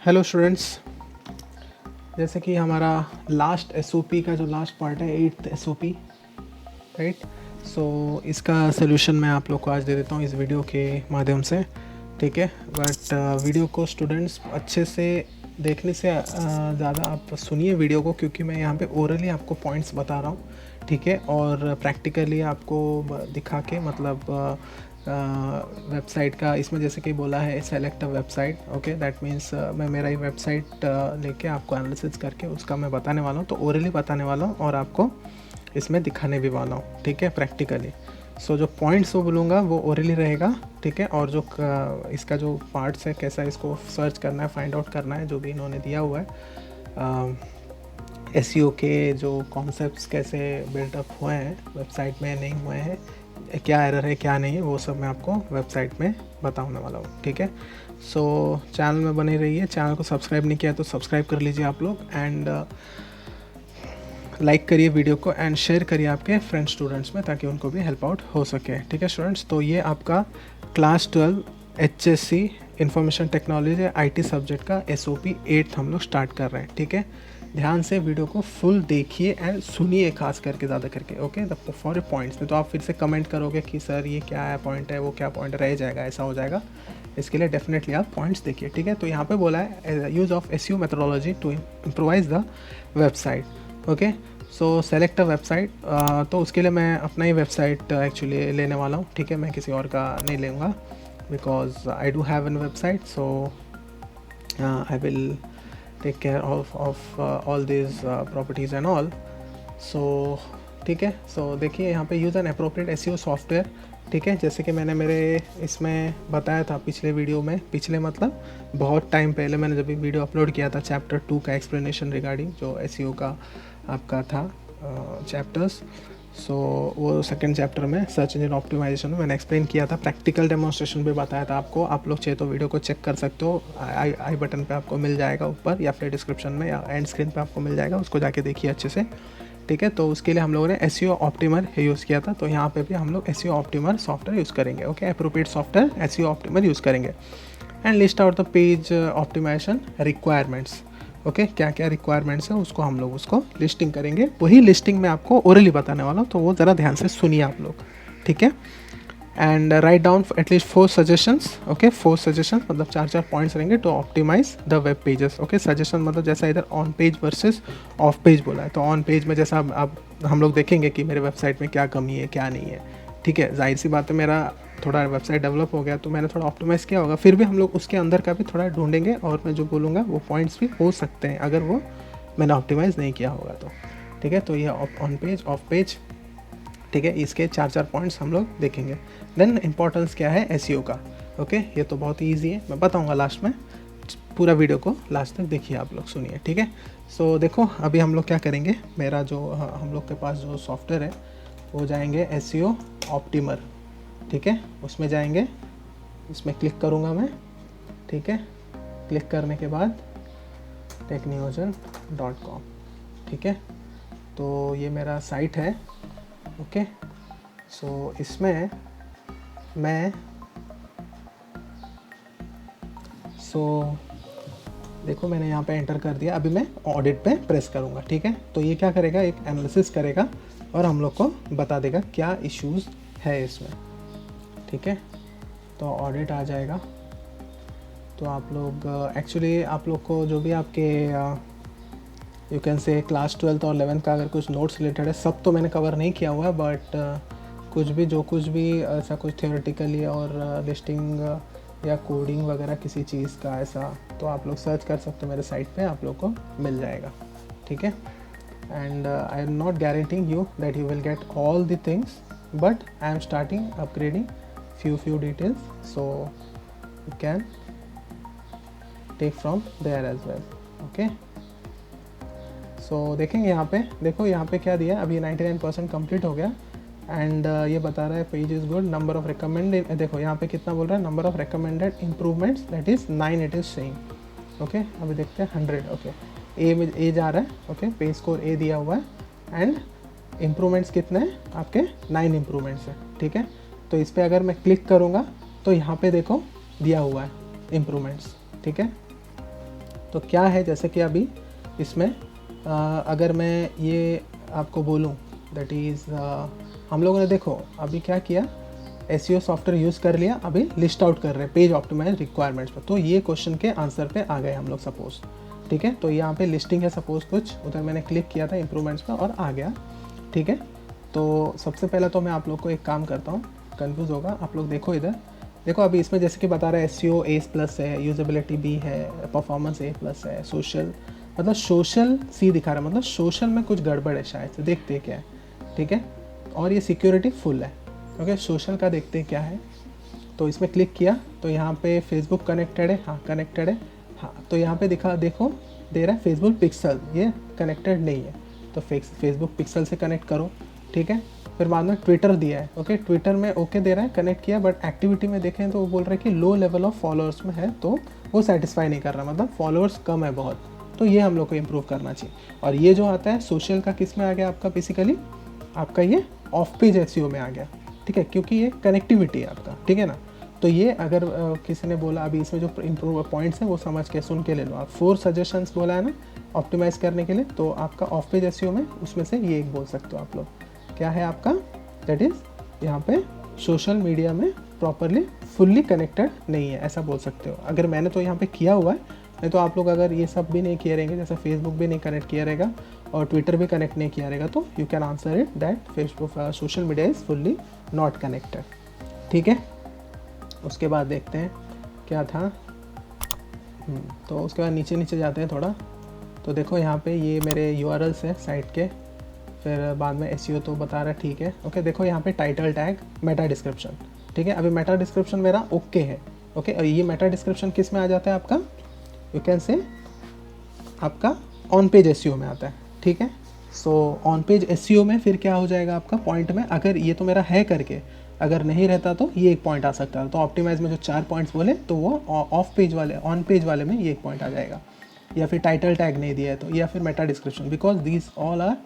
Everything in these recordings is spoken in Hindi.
हेलो स्टूडेंट्स, जैसे कि हमारा लास्ट एसओपी का जो लास्ट पार्ट है 8th एसओपी, राइट। सो इसका सोल्यूशन मैं आप लोग को आज दे देता हूँ इस वीडियो के माध्यम से, ठीक है। बट वीडियो को स्टूडेंट्स अच्छे से देखने से ज़्यादा आप सुनिए वीडियो को, क्योंकि मैं यहाँ पे ओरली आपको पॉइंट्स बता रहा हूँ, ठीक है। और प्रैक्टिकली आपको दिखा के मतलब वेबसाइट का इसमें जैसे कि बोला है select a website, okay. That means मैं मेरा ही वेबसाइट लेके आपको एनालिसिस करके उसका मैं बताने वाला हूँ, तो ओरली बताने वाला हूँ और आपको इसमें दिखाने भी वाला हूँ, ठीक है, प्रैक्टिकली। सो जो पॉइंट्स वो बोलूँगा वो ओरली रहेगा, ठीक है। और जो इसका जो पार्ट्स है, कैसा इसको सर्च करना है, फाइंड आउट करना है, जो भी इन्होंने दिया हुआ है, एसईओ के जो कॉन्सेप्ट्स कैसे बिल्डअप हुए हैं वेबसाइट में, नहीं हुए हैं, क्या एरर है क्या नहीं है, वो सब मैं आपको वेबसाइट में बताने वाला हूँ, ठीक है। सो चैनल में बने रहिए, चैनल को सब्सक्राइब नहीं किया तो सब्सक्राइब कर लीजिए आप लोग, एंड लाइक करिए वीडियो को एंड शेयर करिए आपके फ्रेंड स्टूडेंट्स में, ताकि उनको भी हेल्प आउट हो सके, ठीक है स्टूडेंट्स। तो ये आपका class 12 HSC information technology IT subject का SOP 8 हम लोग स्टार्ट कर रहे हैं, ठीक है। ध्यान से वीडियो को फुल देखिए एंड सुनिए, खास करके ज़्यादा करके, ओके। द फॉर पॉइंट्स में तो आप फिर से कमेंट करोगे कि सर ये क्या है पॉइंट है, वो क्या पॉइंट रह जाएगा, ऐसा हो जाएगा। इसके लिए डेफिनेटली आप पॉइंट्स देखिए, ठीक है। तो यहाँ पे बोला है use of SEO methodology to improvise the website, okay. So select a website, तो उसके लिए मैं अपना ही वेबसाइट एक्चुअली लेने वाला हूँ, ठीक है। मैं किसी और का नहीं लूँगा, because I do have an website, so I will take care of all this properties and all. So ठीक है। सो देखिए यहाँ पे use an appropriate SEO software, ठीक है। जैसे कि मैंने मेरे इसमें बताया था पिछले वीडियो में, पिछले मतलब बहुत टाइम पहले मैंने जब भी वीडियो अपलोड किया था चैप्टर 2 का एक्सप्लेनेशन रिगार्डिंग जो SEO का आपका था चैप्टर्स। सो वो सेकंड चैप्टर में सर्च इंजन ऑप्टिमाइजेशन में मैंने एक्सप्लेन किया था, प्रैक्टिकल डेमोन्स्ट्रेशन भी बताया था आपको। आप लोग चाहे तो वीडियो को चेक कर सकते हो, आई बटन पे आपको मिल जाएगा ऊपर, या फिर डिस्क्रिप्शन में या एंड स्क्रीन पे आपको मिल जाएगा, उसको जाके देखिए अच्छे से, ठीक है। तो उसके लिए हम लोगों ने SEO ऑप्टिमर यूज़ किया था, तो यहाँ पे भी हम लोग SEO ऑप्टिमर सॉफ्टवेयर यूज़ करेंगे, okay. Appropriate software SEO optimizer use करेंगे and list out the page optimization requirements, okay. क्या क्या रिक्वायरमेंट्स है उसको हम लोग उसको लिस्टिंग करेंगे, वही लिस्टिंग मैं आपको ओरली बताने वाला हूँ, तो वो ज़रा ध्यान से सुनिए आप लोग, ठीक है। And right down at least 4 suggestions, okay. 4 suggestion मतलब 4 पॉइंट्स रहेंगे to optimise the web pages, okay. Suggestion मतलब जैसा इधर on page versus off page बोला है, तो ऑन पेज में जैसा अब हम लोग देखेंगे कि मेरे वेबसाइट में क्या कमी है क्या नहीं है, ठीक है। जाहिर सी बात है मेरा थोड़ा वेबसाइट डेवलप हो गया तो मैंने थोड़ा ऑप्टिमाइज़ किया होगा, फिर भी हम लोग उसके अंदर का भी थोड़ा ढूंढेंगे, और मैं जो बोलूँगा वो पॉइंट्स भी हो सकते हैं अगर वो मैंने ऑप्टिमाइज़ नहीं किया होगा तो, ठीक है। तो ये ऑन पेज ऑफ पेज, ठीक है, इसके 4 पॉइंट्स हम लोग देखेंगे। देन इंपॉर्टेंस क्या है SEO का, ओके। ये तो बहुत ही ईजी है, मैं बताऊँगा लास्ट में, पूरा वीडियो को लास्ट तक देखिए आप लोग, सुनिए, ठीक है। सो देखो अभी हम लोग क्या करेंगे, मेरा जो हम लोग के पास जो सॉफ्टवेयर है वो जाएंगे SEO ऑप्टिमर, ठीक है। उसमें जाएंगे, इसमें क्लिक करूँगा मैं, ठीक है। क्लिक करने के बाद techniyogen.com, ठीक है। तो ये मेरा साइट है, ओके। सो इसमें मैं देखो मैंने यहाँ पे एंटर कर दिया, अभी मैं ऑडिट पे प्रेस करूँगा, ठीक है। तो ये क्या करेगा, एक एनालिसिस करेगा और हम लोग को बता देगा क्या इश्यूज़ है इसमें, ठीक है। तो ऑडिट आ जाएगा, तो आप लोग एक्चुअली आप लोग को जो भी आपके यू कैन से क्लास 12th और 11th का अगर कुछ नोट्स रिलेटेड है, सब तो मैंने कवर नहीं किया हुआ है, बट कुछ भी जो कुछ भी ऐसा कुछ थियोरेटिकली और लिस्टिंग या कोडिंग वगैरह किसी चीज़ का ऐसा, तो आप लोग सर्च कर सकते हो मेरे साइट पे, आप लोग को मिल जाएगा, ठीक है। And I am not guaranteeing you that you will get all the things, but I am starting upgrading few details, so you can take from there as well, okay। so देखेंगे यहाँ पे, देखो यहाँ पे क्या दिया, अभी 99% कंप्लीट हो गया एंड ये बता रहा है page is good, number of recommended, देखो यहाँ पे कितना बोल रहा है, number of recommended improvements that is 9 it is saying, okay. अभी देखते हैं 100, ओके। ए में ए जा रहा है, ओके, पेज स्कोर ए दिया हुआ है एंड इम्प्रूवमेंट्स कितने हैं आपके, 9 इम्प्रूवमेंट्स है, ठीक है। तो इस पर अगर मैं क्लिक करूँगा तो यहाँ पे देखो दिया हुआ है इम्प्रूवमेंट्स, ठीक है। तो क्या है, जैसे कि अभी इसमें अगर मैं ये आपको बोलूँ दैट इज़ हम लोगों ने देखो अभी क्या किया, एसईओ सॉफ्टवेयर यूज़ कर लिया, अभी लिस्ट आउट कर रहे हैं पेज ऑप्टिमाइज रिक्वायरमेंट्स पर। तो ये क्वेश्चन के आंसर पे आ गए हम लोग सपोज, ठीक है। तो यहाँ पे लिस्टिंग है सपोज कुछ, उधर मैंने क्लिक किया था इम्प्रूवमेंट्स पर और आ गया, ठीक है। तो सबसे पहले तो मैं आप लोग को एक काम करता हूँ, कन्फ्यूज़ होगा आप लोग, देखो इधर देखो अभी इसमें जैसे कि बता रहा है एसईओ A+ है, यूजेबिलिटी B है, परफॉर्मेंस A+ है, सोशल मतलब सोशल C दिखा रहा है, मतलब सोशल में कुछ गड़बड़ है शायद से, देखते हैं क्या है, ठीक है। और ये सिक्योरिटी फुल है, ओके। सोशल का देखते हैं क्या है। तो इसमें क्लिक किया तो यहाँ पे फेसबुक कनेक्टेड है, हाँ कनेक्टेड है, हाँ। तो यहाँ पे दिखा देखो दे रहा है फेसबुक पिक्सल, ये कनेक्टेड नहीं है, तो फेसबुक पिक्सल से कनेक्ट करो, ठीक है। फिर बाद में ट्विटर दिया है, ओके। ट्विटर में ओके दे रहा है, कनेक्ट किया, बट एक्टिविटी में देखें तो वो बोल रहा है कि लो लेवल ऑफ फॉलोअर्स में है, तो वो सेटिस्फाई नहीं कर रहा, मतलब फॉलोअर्स कम है बहुत। तो ये हम लोग को इम्प्रूव करना चाहिए। और ये जो आता है सोशल का किस में आ गया आपका, बेसिकली आपका ये ऑफ पेज एसईओ में आ गया, ठीक है, क्योंकि ये कनेक्टिविटी है आपका, ठीक है ना। तो ये अगर किसी ने बोला अभी इसमें जो इम्प्रूव पॉइंट्स हैं वो समझ के सुन के ले लो आप। 4 सजेशंस बोला है ना ऑप्टिमाइज़ करने के लिए, तो आपका ऑफ पेज एसईओ में उसमें से ये एक बोल सकते हो आप लोग। क्या है आपका, दैट इज़ यहाँ पे सोशल मीडिया में प्रॉपरली फुल्ली कनेक्टेड नहीं है, ऐसा बोल सकते हो। अगर मैंने तो यहाँ पे किया हुआ है, नहीं तो आप लोग अगर ये सब भी नहीं किए रहेंगे, जैसे फेसबुक भी नहीं कनेक्ट किया रहेगा और ट्विटर भी कनेक्ट नहीं किया रहेगा, तो you can answer it that Facebook social media is fully not connected, ठीक है। उसके बाद देखते हैं क्या था। तो उसके बाद नीचे नीचे जाते हैं थोड़ा, तो देखो यहाँ पे ये मेरे URLs है साइट के, फिर बाद में एसईओ तो बता रहा है, ठीक है, ओके। देखो यहाँ पे टाइटल टैग, मेटा डिस्क्रिप्शन, ठीक है। अभी मेटा डिस्क्रिप्शन मेरा ओके है, ओके। और ये मेटा डिस्क्रिप्शन किस में आ जाता है आपका, यू कैन से आपका ऑन पेज एसईओ में आता है, ठीक है। सो ऑन पेज एसईओ में फिर क्या हो जाएगा आपका पॉइंट में, अगर ये तो मेरा है करके, अगर नहीं रहता तो ये एक पॉइंट आ सकता है। तो ऑप्टिमाइज में जो 4 पॉइंट्स बोले तो वो ऑफ पेज वाले, ऑन पेज वाले में ये एक पॉइंट आ जाएगा। या फिर टाइटल टैग नहीं दिया है तो, या फिर meta description, because these all are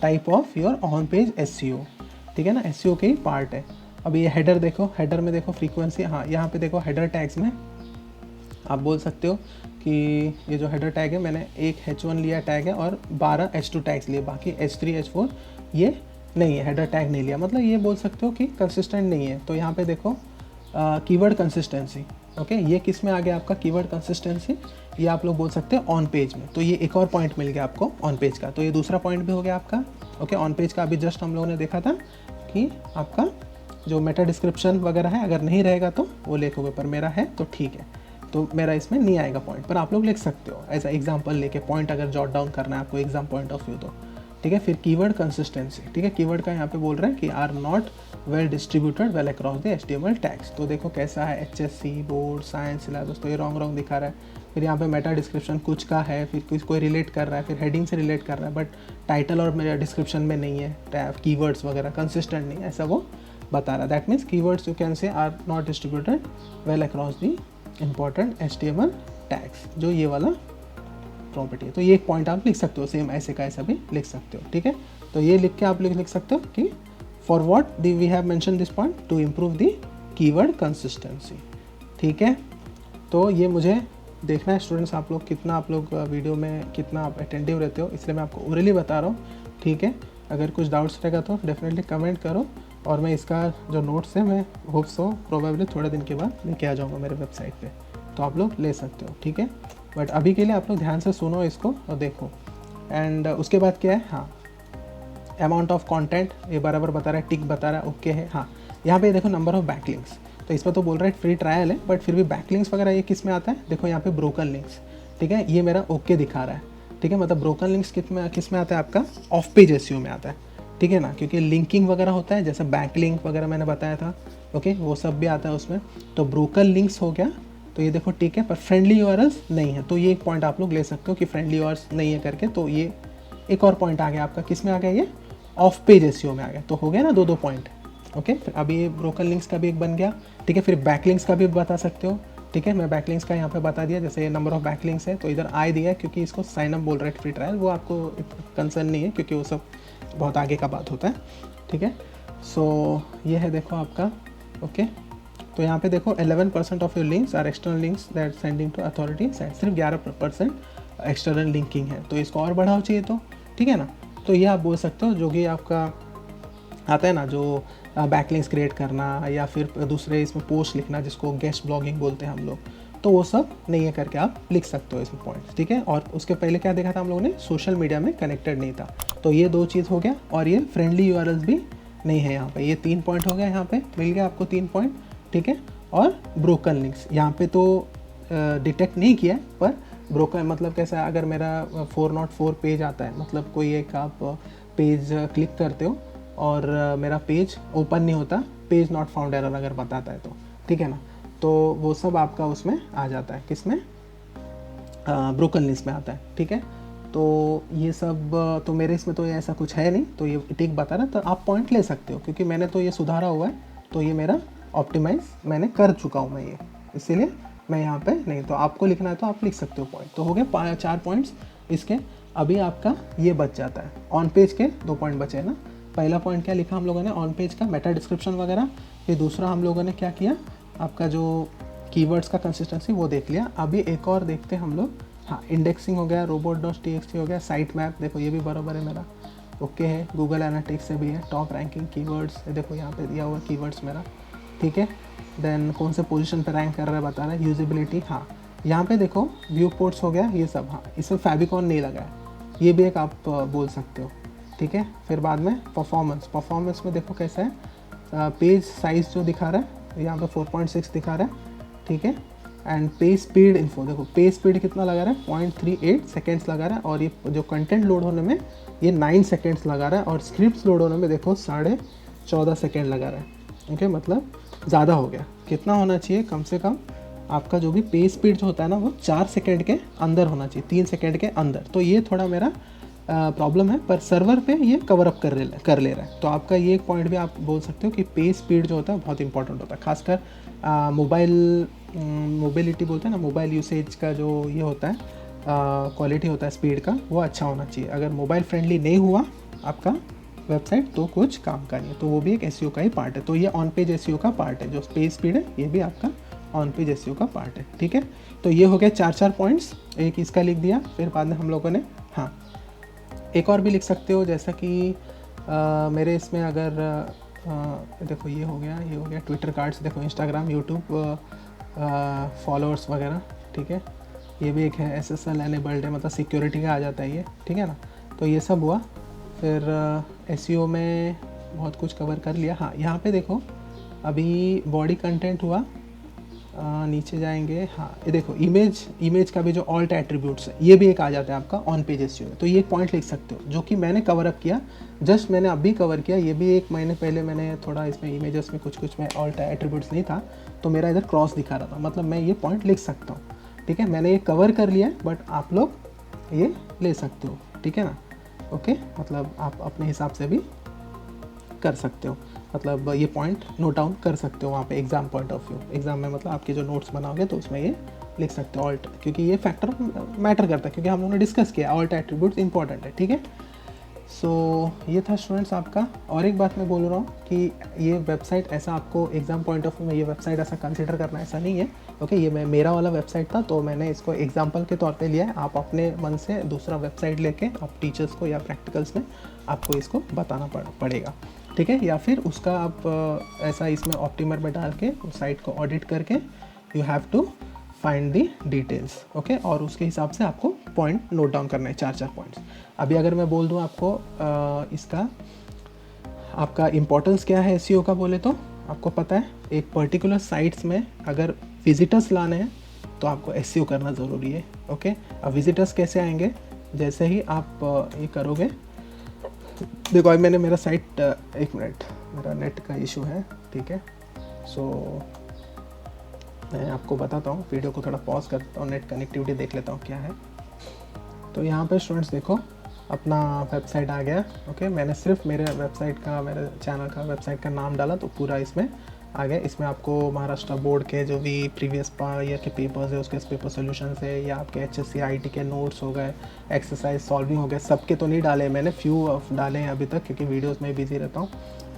type of your on page SEO, ठीक है ना, एसईओ के ही पार्ट है। अब ये हेडर देखो, हेडर में देखो फ्रीक्वेंसी, हाँ यहाँ पे देखो हेडर टैग्स में आप बोल सकते हो कि ये जो हेडर टैग है मैंने एक H1 लिया टैग है और 12 H2 टैग्स लिए, बाकी H3 H4 ये नहीं है, हेडर टैग नहीं लिया, मतलब ये बोल सकते हो कि कंसिस्टेंट नहीं है। तो यहाँ पे देखो कीवर्ड कंसिस्टेंसी, ओके। ये किस में आ गया आपका कीवर्ड कंसिस्टेंसी, ये आप लोग बोल सकते हैं ऑन पेज में। तो ये एक और पॉइंट मिल गया आपको ऑन पेज का, तो ये दूसरा पॉइंट भी हो गया आपका, ओके। ऑन पेज का अभी जस्ट हम लोगों ने देखा था कि आपका जो मेटा डिस्क्रिप्शन वगैरह है अगर नहीं रहेगा तो वो लिखोगे, पर मेरा है तो ठीक है, तो मेरा इसमें नहीं आएगा पॉइंट, पर आप लोग लिख सकते हो एज अ एग्जाम्पल लेके पॉइंट, अगर जॉट डाउन करना है आपको एग्जाम पॉइंट ऑफ व्यू तो, ठीक है। फिर कीवर्ड कंसिस्टेंसी, ठीक है, कीवर्ड का यहाँ पे बोल रहा है कि are not well distributed well across the HTML tags. तो देखो कैसा है, HSC बोर्ड साइंस सिलेबस, तो ये रॉन्ग दिखा रहा है। फिर यहाँ पे मेटा डिस्क्रिप्शन कुछ का है, फिर कुछ कोई रिलेट कर रहा है, फिर हेडिंग से रिलेट कर रहा है, बट टाइटल और मेरा डिस्क्रिप्शन में नहीं है, टैब कीवर्ड्स वगैरह कंसिस्टेंट नहीं है, ऐसा वो बता रहा है। That means keywords you can say are not distributed well across the important HTML tags, जो ये वाला प्रॉपर्टी है। तो ये एक पॉइंट आप लिख सकते हो, सेम ऐसे का ऐसा भी लिख सकते हो, ठीक है। तो ये लिख के आप लिख सकते हो कि for what the we have mention this point to improve the keyword consistency, ठीक है। तो ये मुझे देखना है स्टूडेंट्स, आप लोग वीडियो में कितना आप अटेंटिव रहते हो, इसलिए मैं आपको ओरली बता रहा हूँ, ठीक है। अगर कुछ डाउट्स रहेगा तो डेफिनेटली कमेंट करो, और मैं इसका जो नोट्स है मैं होप सो प्रोबेबली थोड़े दिन के बाद लेके आ जाऊँगा मेरे वेबसाइट पे, तो आप लोग ले सकते हो, ठीक है। बट अभी के लिए आप लोग ध्यान से सुनो इसको और देखो। एंड उसके बाद क्या है, हाँ अमाउंट ऑफ कंटेंट ये बराबर बता रहा है, टिक बता रहा है, ओके है। हाँ यहाँ पे देखो नंबर ऑफ बैकलिंक्स, तो इस पर तो बोल रहा है फ्री ट्रायल है, बट फिर भी बैकलिंक्स वगैरह ये किस में आता है, देखो यहाँ पे ब्रोकन लिंक्स, ठीक है, ये मेरा ओके दिखा रहा है, ठीक है। मतलब ब्रोकन लिंक्स किस में आता है आपका, ऑफ पेज एसईओ में आता है, ठीक है ना, क्योंकि लिंकिंग वगैरह होता है, जैसे बैक लिंक वगैरह मैंने बताया था, ओके, वो सब भी आता है उसमें। तो ब्रोकन लिंक्स हो गया, तो ये देखो ठीक है, पर फ्रेंडली यूआरएल्स नहीं है, तो ये एक पॉइंट आप लोग ले सकते हो कि फ्रेंडली यूआरएल्स नहीं है करके। तो ये एक और पॉइंट आ गया आपका, किस में आ गया, ये ऑफ पेज एसईओ में आ गया। तो हो गया ना दो पॉइंट, ओके। फिर अभी ये ब्रोकन लिंक्स का भी एक बन गया, ठीक है। फिर बैकलिंक्स का भी बता सकते हो, ठीक है। मैं बैकलिंक्स का यहाँ पे बता दिया, जैसे नंबर ऑफ बैकलिंक्स है तो इधर आई दिया है, क्योंकि इसको साइन अप बोल रहा है फ्री ट्रायल, वो आपको कंसर्न नहीं है क्योंकि वो सब बहुत आगे का बात होता है, ठीक है। सो ये है देखो आपका, ओके। तो यहाँ पे देखो 11% of your links are external links that sending to authority site, सिर्फ 11% एक्सटर्नल लिंकिंग है, तो इसको और बढ़ाओ चाहिए तो, ठीक है ना। तो ये आप बोल सकते हो, जो कि आपका आता है ना, जो बैकलिंक्स क्रिएट करना या फिर दूसरे इसमें पोस्ट लिखना, जिसको गेस्ट ब्लॉगिंग बोलते हैं हम लोग, तो वो सब नहीं है करके आप लिख सकते हो इसमें पॉइंट्स, ठीक है। और उसके पहले क्या देखा था हम लोगों ने, सोशल मीडिया में कनेक्टेड नहीं था, तो ये 2 चीज़ हो गया। और ये फ्रेंडली यूआरएल्स भी नहीं है यहाँ पे, ये 3 पॉइंट हो गया, यहाँ पे मिल गया आपको 3 पॉइंट, ठीक है। और ब्रोकन लिंक्स यहाँ पे तो डिटेक्ट नहीं किया है, पर ब्रोकन मतलब कैसा है, अगर मेरा 404 पेज आता है, मतलब कोई एक आप पेज क्लिक करते हो और मेरा पेज ओपन नहीं होता, पेज नॉट फाउंड एरर अगर बताता है तो, ठीक है ना, तो वो सब आपका उसमें आ जाता है, किसमें, ब्रोकन लिस्ट में आता है, ठीक है। तो ये सब तो मेरे इसमें तो ऐसा कुछ है नहीं, तो ये टिक बता रहा, तो आप पॉइंट ले सकते हो, क्योंकि मैंने तो ये सुधारा हुआ है, तो ये मेरा ऑप्टिमाइज मैंने कर चुका हूँ मैं ये, इसीलिए मैं यहाँ पे नहीं, तो आपको लिखना है तो आप लिख सकते हो पॉइंट। तो हो गए 4 पॉइंट्स इसके। अभी आपका ये बच जाता है, ऑन पेज के 2 पॉइंट बचे हैं ना। पहला पॉइंट क्या लिखा हम लोगों ने, ऑन पेज का मेटा डिस्क्रिप्शन वगैरह। फिर दूसरा हम लोगों ने क्या किया, आपका जो कीवर्ड्स का कंसिस्टेंसी वो देख लिया। अभी एक और देखते हैं हम लोग, हाँ, इंडेक्सिंग हो गया, robot.txt हो गया, साइट मैप देखो ये भी बराबर है मेरा, ओके है। गूगल एनालिटिक्स से भी है, टॉप रैंकिंग कीवर्ड्स देखो यहाँ पे दिया हुआ कीवर्ड्स मेरा, ठीक है। देन कौन से पोजीशन पे रैंक कर रहा है बता रहा है, यूजिबिलिटी, हाँ यहाँ पे देखो व्यू पोर्ट्स हो गया ये सब, हाँ इसमें फैबिकॉन नहीं लगा है, ये भी एक आप बोल सकते हो, ठीक है। फिर बाद में परफॉर्मेंस में देखो कैसा है, पेज साइज़ जो दिखा रहा है यहाँ पे 4.6 दिखा रहा है, ठीक है। एंड पेज स्पीड इन्फो देखो, पेज स्पीड कितना लगा रहा है, 0.38 सेकेंड्स लगा रहा है, और ये जो कंटेंट लोड होने में ये 9 सेकेंड्स लगा रहा है, और स्क्रिप्ट्स लोड होने में देखो 14.5 सेकेंड लगा रहा है, ओके। मतलब ज़्यादा हो गया, कितना होना चाहिए, कम से कम आपका जो भी पेज स्पीड जो होता है ना, वो 4 सेकेंड के अंदर होना चाहिए, 3 सेकेंड के अंदर। तो ये थोड़ा मेरा प्रॉब्लम है, पर सर्वर पे ये कवर अप कर ले रहा है। तो आपका ये एक पॉइंट भी आप बोल सकते हो कि पेज स्पीड जो होता है बहुत इंपॉर्टेंट होता है, खासकर मोबिलिटी बोलते हैं ना, मोबाइल यूसेज का जो ये होता है, क्वालिटी होता है स्पीड का, वो अच्छा होना चाहिए। अगर मोबाइल फ्रेंडली नहीं हुआ आपका वेबसाइट तो कुछ काम का नहीं है, तो वो भी एक एसईओ का ही पार्ट है। तो ये ऑन पेज एसईओ का पार्ट है, जो पेज स्पीड है ये भी आपका ऑन पेज एसईओ का पार्ट है, ठीक है। तो ये हो गया 4 पॉइंट्स, एक इसका लिख दिया। फिर बाद में हम लोगों ने, हाँ एक और भी लिख सकते हो, जैसा कि मेरे इसमें अगर देखो ये हो गया ट्विटर कार्ड्स, देखो इंस्टाग्राम, यूट्यूब फॉलोअर्स वगैरह, ठीक है। ये भी एक है SSL एनेबल्ड है, मतलब सिक्योरिटी का आ जाता है ये, ठीक है ना। तो ये सब हुआ। फिर एसईओ में बहुत कुछ कवर कर लिया। हाँ यहाँ पे देखो अभी बॉडी कंटेंट हुआ, नीचे जाएंगे, हाँ ये देखो इमेज का भी जो ऑल्ट एट्रीब्यूट्स है ये भी एक आ जाता है आपका ऑन पेज एसईओ में। तो ये एक पॉइंट लिख सकते हो, जो कि मैंने कवर अप किया, जस्ट मैंने अभी कवर किया। ये भी 1 महीने पहले मैंने थोड़ा इसमें इमेजेस में कुछ में ऑल्ट एट्रीब्यूट्स नहीं था, तो मेरा इधर क्रॉस दिखा रहा था, मतलब मैं ये पॉइंट लिख सकता हूँ, ठीक है। मैंने ये कवर कर लिया है, बट आप लोग ये ले सकते हो, ठीक है ना, ओके। मतलब आप अपने हिसाब से भी कर सकते हो, मतलब ये पॉइंट नोट डाउन कर सकते हो वहाँ पे exam point of view. Exam में मतलब आपके जो नोट्स बनाओगे तो उसमें ये लिख सकते हो ऑल्ट, क्योंकि ये फैक्टर मैटर करता है, क्योंकि हम लोगों ने डिस्कस किया ऑल्ट एट्रीब्यूट्स इंपॉर्टेंट है, ठीक है। सो ये था स्टूडेंट्स आपका। और एक बात मैं बोल रहा हूँ कि ये वेबसाइट ऐसा आपको एग्ज़ाम पॉइंट ऑफ व्यू में ये वेबसाइट ऐसा कंसिडर करना ऐसा नहीं है, ओके। ये मेरा वाला वेबसाइट था, तो मैंने इसको एग्जाम्पल के तौर पे लिया है। आप अपने मन से दूसरा वेबसाइट लेके आप टीचर्स को या प्रैक्टिकल्स में आपको इसको बताना पड़ेगा, ठीक है। या फिर उसका आप ऐसा इसमें ऑप्टिमर में डाल के उस साइट को ऑडिट करके you have to find the details, okay. और उसके हिसाब से आपको पॉइंट नोट डाउन करना है, 4 पॉइंट्स। अभी अगर मैं बोल दूँ आपको इसका आपका इम्पोर्टेंस क्या है एसईओ का बोले, तो आपको पता है एक पर्टिकुलर साइट्स में अगर विजिटर्स लाने हैं तो आपको एसईओ करना ज़रूरी है, ओके। अब विजिटर्स कैसे आएंगे, जैसे ही आप ये करोगे, देखो अभी मैंने मेरा साइट, एक मिनट मेरा नेट का इशू है, ठीक है। सो मैं आपको बताता हूँ, वीडियो को थोड़ा पॉज करता हूँ, नेट कनेक्टिविटी देख लेता हूँ क्या है। तो यहाँ पे स्टूडेंट्स देखो अपना वेबसाइट आ गया, ओके। मैंने सिर्फ मेरे वेबसाइट का, मेरे चैनल का वेबसाइट का नाम डाला तो पूरा इसमें आ गया। इसमें आपको महाराष्ट्र बोर्ड के जो भी प्रीवियस ईयर के पेपर्स है उसके पेपर सोल्यूशन है, या आपके HSC IT के नोट्स हो गए, एक्सरसाइज सॉल्विंग हो गए, सबके तो नहीं डाले मैंने, फ्यू डाले हैं अभी तक क्योंकि वीडियोस में बिजी रहता हूँ,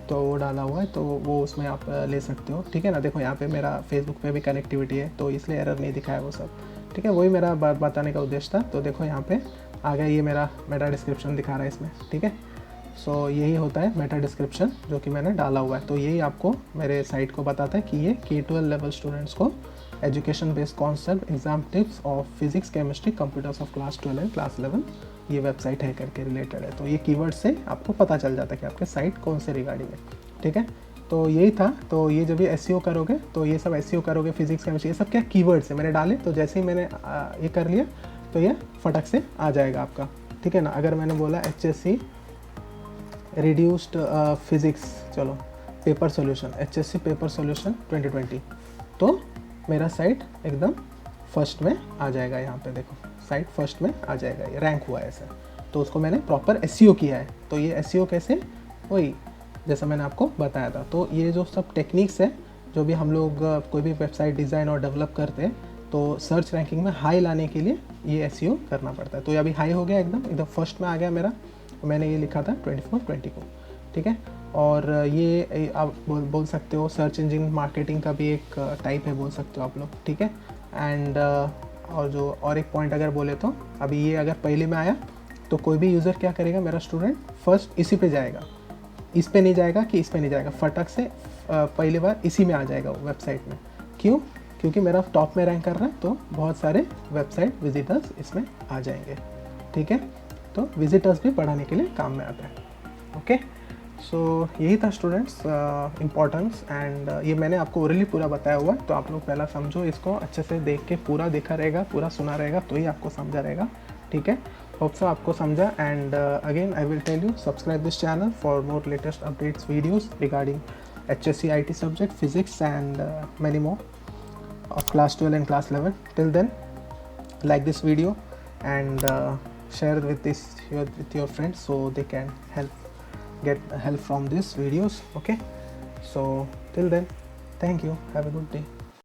तो वो डाला हुआ है, तो वो उसमें आप ले सकते हो, ठीक है ना। देखो यहाँ पे मेरा फेसबुक पे भी कनेक्टिविटी है, तो इसलिए एरर नहीं दिखाया वो सब, ठीक है, वही मेरा बात बताने का उद्देश्य था। तो देखो यहाँ पे आ गया, ये मेरा मेटा डिस्क्रिप्शन दिखा रहा है इसमें, ठीक है। सो यही होता है मेटा डिस्क्रिप्शन जो कि मैंने डाला हुआ है। तो यही आपको मेरे साइट को बताता है कि ये K-12 लेवल स्टूडेंट्स को education based concept, exam tips of physics, chemistry, computers of class 12 and class 11 ये वेबसाइट है करके रिलेटेड है। तो ये कीवर्ड से आपको पता चल जाता है कि आपके साइट कौन से रिगार्डिंग है, ठीक है। तो यही था। तो ये जब ये SEO करोगे तो ये सब SEO करोगे, फिजिक्स, केमिस्ट्री, ये सब क्या कीवर्ड्स है मैंने डाले। तो जैसे ही मैंने ये कर लिया तो ये फटक से आ जाएगा आपका, ठीक है ना। अगर मैंने बोला HSC रिड्यूस्ड फिजिक्स, चलो paper solution, HSC paper solution 2020, तो मेरा साइट एकदम फर्स्ट में आ जाएगा। यहाँ पे देखो साइट फर्स्ट में आ जाएगा, ये रैंक हुआ है ऐसा। तो उसको मैंने प्रॉपर SEO किया है। तो ये SEO कैसे, वही जैसा मैंने आपको बताया था। तो ये जो सब टेक्निक्स है जो भी हम लोग कोई भी वेबसाइट डिज़ाइन और डेवलप करते हैं, तो सर्च रैंकिंग में हाई लाने के लिए ये SEO करना पड़ता है। तो ये अभी हाई हो गया, एकदम फर्स्ट में आ गया मेरा। मैंने ये लिखा था 24/20 को, ठीक है। और ये आप बोल सकते हो सर्च इंजन मार्केटिंग का भी एक टाइप है, बोल सकते हो आप लोग, ठीक है। एंड और जो और एक पॉइंट अगर बोले तो अभी ये अगर पहले में आया तो कोई भी यूज़र क्या करेगा, मेरा स्टूडेंट फर्स्ट इसी पे जाएगा, इस पे नहीं जाएगा कि इस पे नहीं जाएगा, फटक से पहली बार इसी में आ जाएगा वो वेबसाइट में। क्यों? क्योंकि मेरा टॉप में रैंक कर रहा है, तो बहुत सारे वेबसाइट विजिटर्स इसमें आ जाएंगे, ठीक है। तो विजिटर्स भी बढ़ाने के लिए काम में आता है, ओके। सो यही था स्टूडेंट्स इम्पोर्टेंस। एंड ये मैंने आपको ओरली पूरा बताया हुआ है, तो आप लोग पहला समझो इसको अच्छे से, देख के पूरा देखा रहेगा, पूरा सुना रहेगा, तो ही आपको समझा रहेगा, ठीक है। होप सो आपको समझा। And again I will tell you, subscribe this channel for more latest updates videos regarding HSC IT subject, physics and many more of class 12 and class 11. Till then, like this video and share with your friends so they can get help from these videos, okay. So till then, thank you, have a good day.